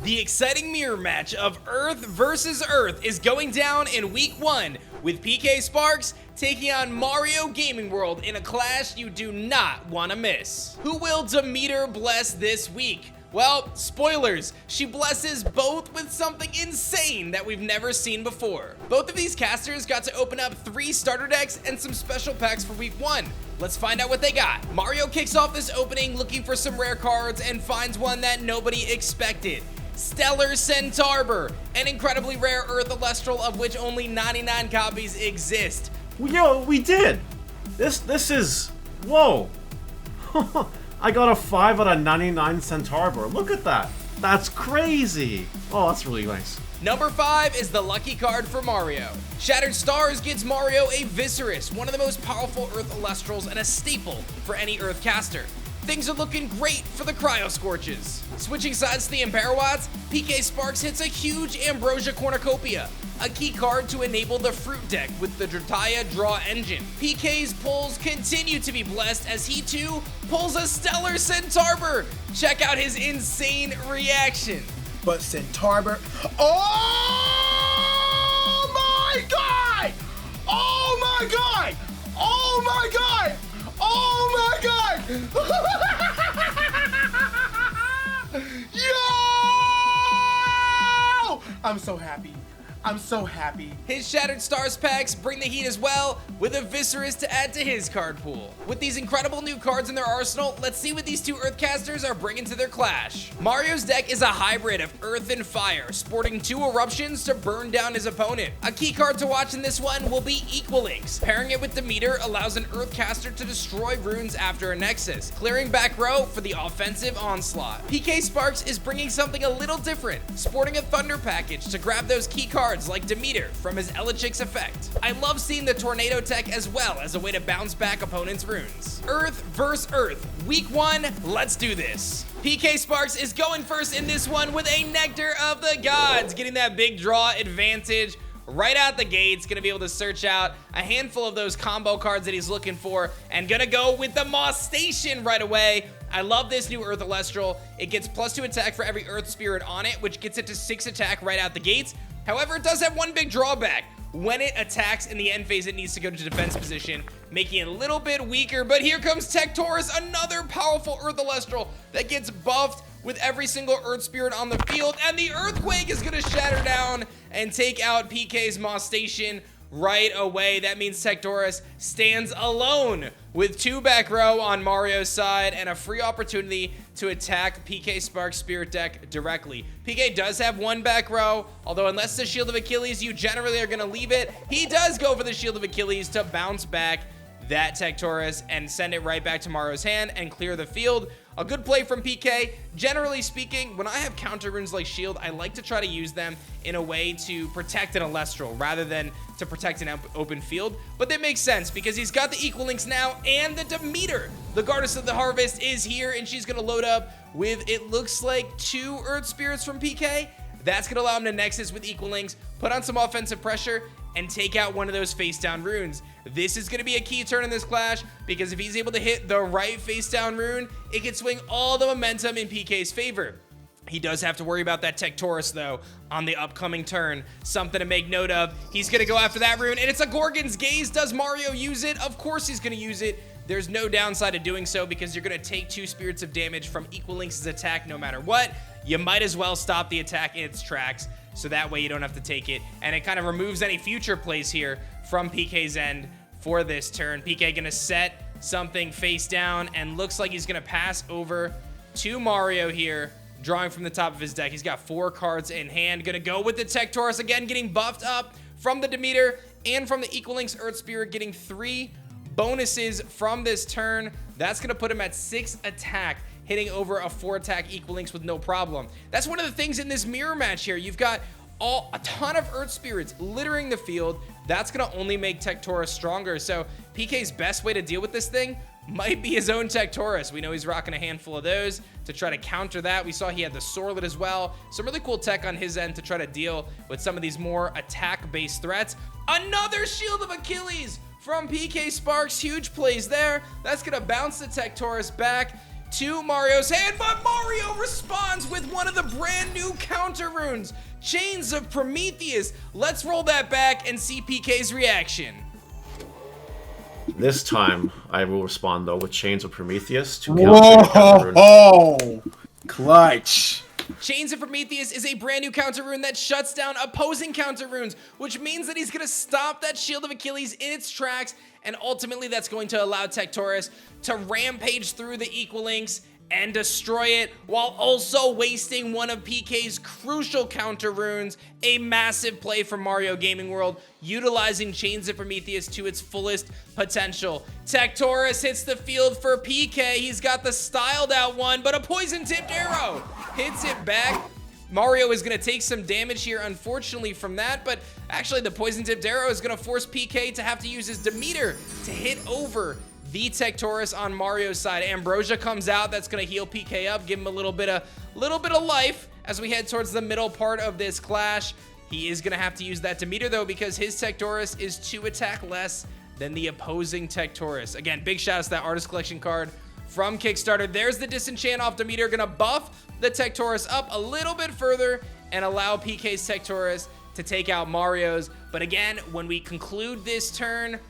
The exciting mirror match of Earth versus Earth is going down in week 1 with PKSparkxx taking on MarioGamingWorld in a clash you do not want to miss. Who will Demeter bless this week? Well, spoilers, she blesses both with something insane that we've never seen before. Both of these casters got to open up 3 starter decks and some special packs for week 1. Let's find out what they got. Mario kicks off this opening looking for some rare cards and finds one that nobody expected. Stellar Centarbor, an incredibly rare Earth Elestral of which only 99 copies exist. Yo, we did! This is... Whoa! I got a 5 out of 99 Centarbor. Look at that! That's crazy! Oh, that's really nice. Number 5 is the lucky card for Mario. Shattered Stars gets Mario a Viserys, one of the most powerful Earth Elestrals and a staple for any Earth caster. Things are looking great for the Cryo Scorches. Switching sides to the Imperawatts, PKSparkxx hits a huge Ambrosia Cornucopia, a key card to enable the Fruit deck with the Drataya Draw Engine. PK's pulls continue to be blessed as he too pulls a Stellar Centarbor. Check out his insane reaction. But Centarbor, oh my god! Oh my god! Oh my god! Oh my god! Yo! I'm so happy. I'm so happy. His Shattered Stars packs bring the heat as well, with a Viserys to add to his card pool. With these incredible new cards in their arsenal, let's see what these two Earthcasters are bringing to their clash. Mario's deck is a hybrid of Earth and Fire, sporting 2 Eruptions to burn down his opponent. A key card to watch in this one will be Equalinks. Pairing it with Demeter allows an Earthcaster to destroy runes after a Nexus, clearing back row for the offensive onslaught. PKSparkxx is bringing something a little different, sporting a Thunder package to grab those key cards like Demeter from his Elestrals effect. I love seeing the Tornado tech as well as a way to bounce back opponents' runes. Earth vs. Earth, week 1, let's do this. PKSparkxx is going first in this one with a Nectar of the Gods, getting that big draw advantage right out the gates. Gonna be able to search out a handful of those combo cards that he's looking for and gonna go with the Moss Station right away. I love this new Earth Elestral. It gets +2 attack for every Earth Spirit on it, which gets it to 6 attack right out the gates. However, it does have one big drawback. When it attacks in the end phase, it needs to go to defense position, making it a little bit weaker. But here comes Tectorus, another powerful Earth Elestral that gets buffed with every single Earth Spirit on the field. And the Earthquake is going to shatter down and take out PK's Moss Station right away. That means Tectorus stands alone with 2 back row on Mario's side and a free opportunity to attack PKSparkxx Spirit deck directly. PK does have 1 back row, although unless the Shield of Achilles, you generally are going to leave it. He does go for the Shield of Achilles to bounce back that Tectorus and send it right back to Mario's hand and clear the field. A good play from PK. Generally speaking, when I have counter runes like Shield, I like to try to use them in a way to protect an Elestral rather than to protect an open field. But that makes sense because he's got the Equalinks now and the Demeter. The Goddess of the Harvest is here and she's going to load up with, it looks like, 2 Earth Spirits from PK. That's going to allow him to Nexus with Equalinks, put on some offensive pressure, and take out one of those face down runes. This is going to be a key turn in this clash because if he's able to hit the right face down rune, it can swing all the momentum in PK's favor. He does have to worry about that Tectorus though on the upcoming turn. Something to make note of. He's going to go after that rune and it's a Gorgon's Gaze. Does Mario use it? Of course he's going to use it. There's no downside to doing so because you're going to take 2 spirits of damage from Equalinks' attack no matter what. You might as well stop the attack in its tracks so that way you don't have to take it. And it kind of removes any future plays here from PK's end for this turn. PK going to set something face down and looks like he's going to pass over to Mario here, drawing from the top of his deck. He's got 4 cards in hand. Going to go with the Tectorus again, getting buffed up from the Demeter and from the Equalinks Earth Spirit, getting 3 bonuses from this turn. That's going to put him at 6 attack, hitting over a 4 attack Equalinks with no problem. That's one of the things in this mirror match here. You've got a ton of Earth Spirits littering the field. That's going to only make Tectorus stronger. So PK's best way to deal with this thing might be his own Tectorus. We know he's rocking a handful of those to try to counter that. We saw he had the Sorlet as well. Some really cool tech on his end to try to deal with some of these more attack-based threats. Another Shield of Achilles from PKSparkxx. Huge plays there. That's going to bounce the Tectorus back to Mario's hand, but Mario responds with one of the brand new counter runes, Chains of Prometheus. Let's roll that back and see PK's reaction. This time, I will respond, though, with Chains of Prometheus to counter. Whoa! Clutch. Chains of Prometheus is a brand new counter rune that shuts down opposing counter runes, which means that he's going to stop that Shield of Achilles in its tracks, and ultimately that's going to allow Tektoris to rampage through the Equal Links and destroy it, while also wasting one of PK's crucial counter runes. A massive play from MarioGamingWorld, utilizing Chains of Prometheus to its fullest potential. Tektoris hits the field for PK. He's got the styled out one, but a poison-tipped arrow hits it back. Mario is going to take some damage here, unfortunately, from that, but actually the poison-tipped arrow is going to force PK to have to use his Demeter to hit over the Tektoris on Mario's side. Ambrosia comes out. That's going to heal PK up, give him a little bit of life as we head towards the middle part of this clash. He is going to have to use that Demeter, though, because his Tektoris is 2 attack less than the opposing Tektoris. Again, big shout out to that Artist Collection card from Kickstarter. There's the disenchant off Demeter, going to buff the Tektoris up a little bit further and allow PK's Tektoris to take out Mario's. But again, when we conclude this turn,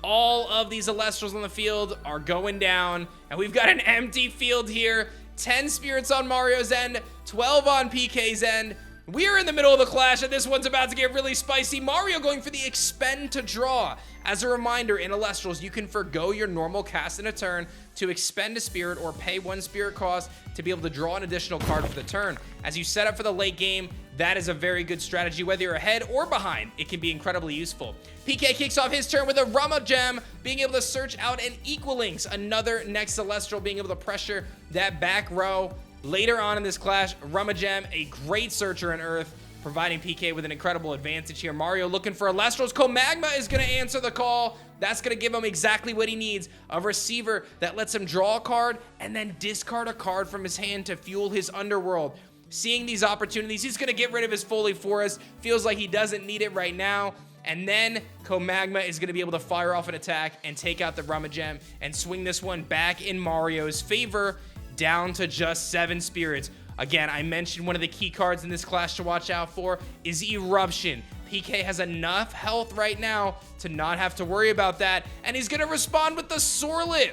all of these Elestrals on the field are going down, and we've got an empty field here. 10 spirits on Mario's end, 12 on PK's end. We are in the middle of the clash, and this one's about to get really spicy. Mario going for the expend to draw. As a reminder, in Elestrals, you can forgo your normal cast in a turn to expend a spirit or pay 1 spirit cost to be able to draw an additional card for the turn. As you set up for the late game, that is a very good strategy. Whether you're ahead or behind, it can be incredibly useful. PK kicks off his turn with a Rama Gem, being able to search out an Equal Links, another next Celestial, being able to pressure that back row. Later on in this clash, Rama Gem, a great searcher in Earth, providing PK with an incredible advantage here. Mario looking for Elestrals. Comagma is going to answer the call. That's going to give him exactly what he needs, a receiver that lets him draw a card and then discard a card from his hand to fuel his Underworld. Seeing these opportunities, he's going to get rid of his Foley Forest. Feels like he doesn't need it right now. And then Comagma is going to be able to fire off an attack and take out the Rama Gem and swing this one back in Mario's favor, down to just 7 spirits. Again, I mentioned one of the key cards in this clash to watch out for is Eruption. PK has enough health right now to not have to worry about that, and he's going to respond with the Sorlet.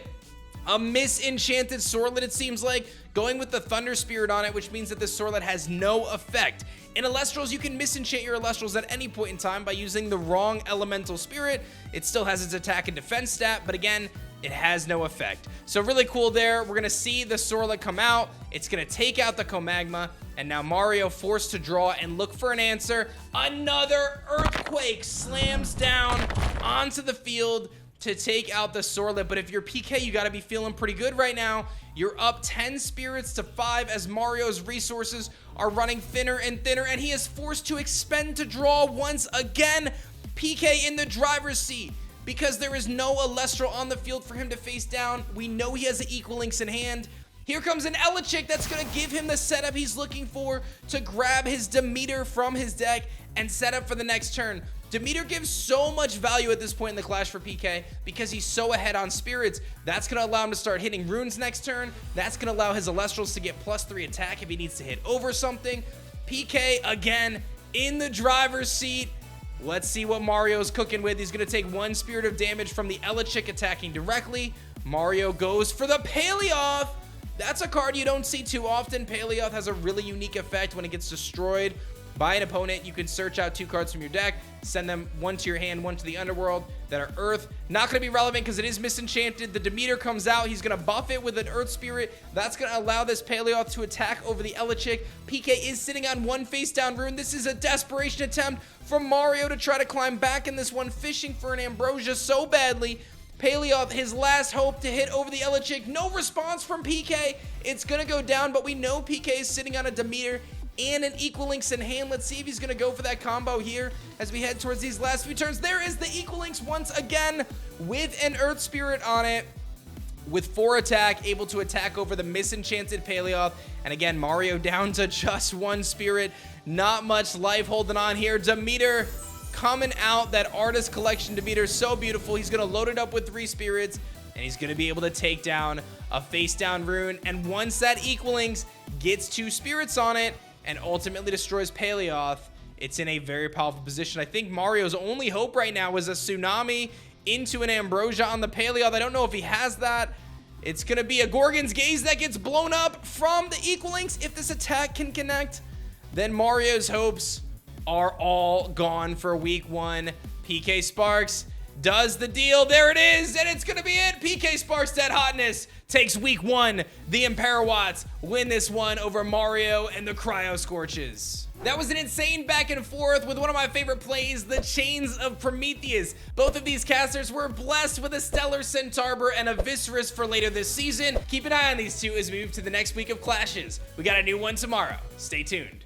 A misenchanted Sorlet, it seems like, going with the Thunder Spirit on it, which means that this Sorlet has no effect. In Elestrals, you can misenchant your Elestrals at any point in time by using the wrong Elemental Spirit. It still has its attack and defense stat, but again, it has no effect. So really cool there. We're going to see the Sorlet come out. It's going to take out the Comagma, and now Mario forced to draw and look for an answer. Another Earthquake slams down onto the field to take out the Sorlet. But if you're PK, you got to be feeling pretty good right now. You're up 10 spirits to 5 as Mario's resources are running thinner and thinner, and he is forced to expend to draw once again. PK in the driver's seat, because there is no Elestral on the field for him to face down. We know he has the Equal Links in hand. Here comes an Elechick that's going to give him the setup he's looking for to grab his Demeter from his deck and set up for the next turn. Demeter gives so much value at this point in the clash for PK because he's so ahead on spirits. That's going to allow him to start hitting runes next turn. That's going to allow his Elestrals to get +3 attack if he needs to hit over something. PK, again, in the driver's seat. Let's see what Mario's cooking with. He's going to take 1 spirit of damage from the Elechick attacking directly. Mario goes for the Paleoth. That's a card you don't see too often. Paleoth has a really unique effect when it gets destroyed by an opponent. You can search out 2 cards from your deck, send them 1 to your hand, 1 to the Underworld that are Earth. Not going to be relevant because it is misenchanted. The Demeter comes out. He's going to buff it with an Earth Spirit. That's going to allow this Paleoth to attack over the Elechick. PK is sitting on 1 face down rune. This is a desperation attempt from Mario to try to climb back in this one, fishing for an Ambrosia so badly. Paleoth, his last hope to hit over the Elechick. No response from PK. It's going to go down, but we know PK is sitting on a Demeter and an Equal Links in hand. Let's see if he's going to go for that combo here as we head towards these last few turns. There is the Equal Links once again with an Earth Spirit on it. With 4 attack, able to attack over the misenchanted Paleoth. And again, Mario down to just 1 spirit. Not much life holding on here. Demeter coming out, that Artist Collection Demeter, so beautiful. He's going to load it up with 3 spirits. and he's gonna be able to take down a face down rune, and once that Equalings gets 2 spirits on it and ultimately destroys Paleoth, it's in a very powerful position. I think Mario's only hope right now is a Tsunami into an Ambrosia on the Paleoth. I don't know if he has that. It's gonna be a Gorgon's Gaze that gets blown up from the Equalings. If this attack can connect, then Mario's hopes are all gone for week 1. PKSparkxx does the deal. There it is, and it's gonna be it. PKSparkxx Dead Hotness takes week 1. The Imperawatts win this one over Mario and the Cryo Scorches. That was an insane back and forth with one of my favorite plays, the Chains of Prometheus. Both of these casters were blessed with a Stellar Centarbor and a Viscerus for later this season. Keep an eye on these two as we move to the next week of clashes. We got a new one tomorrow. Stay tuned.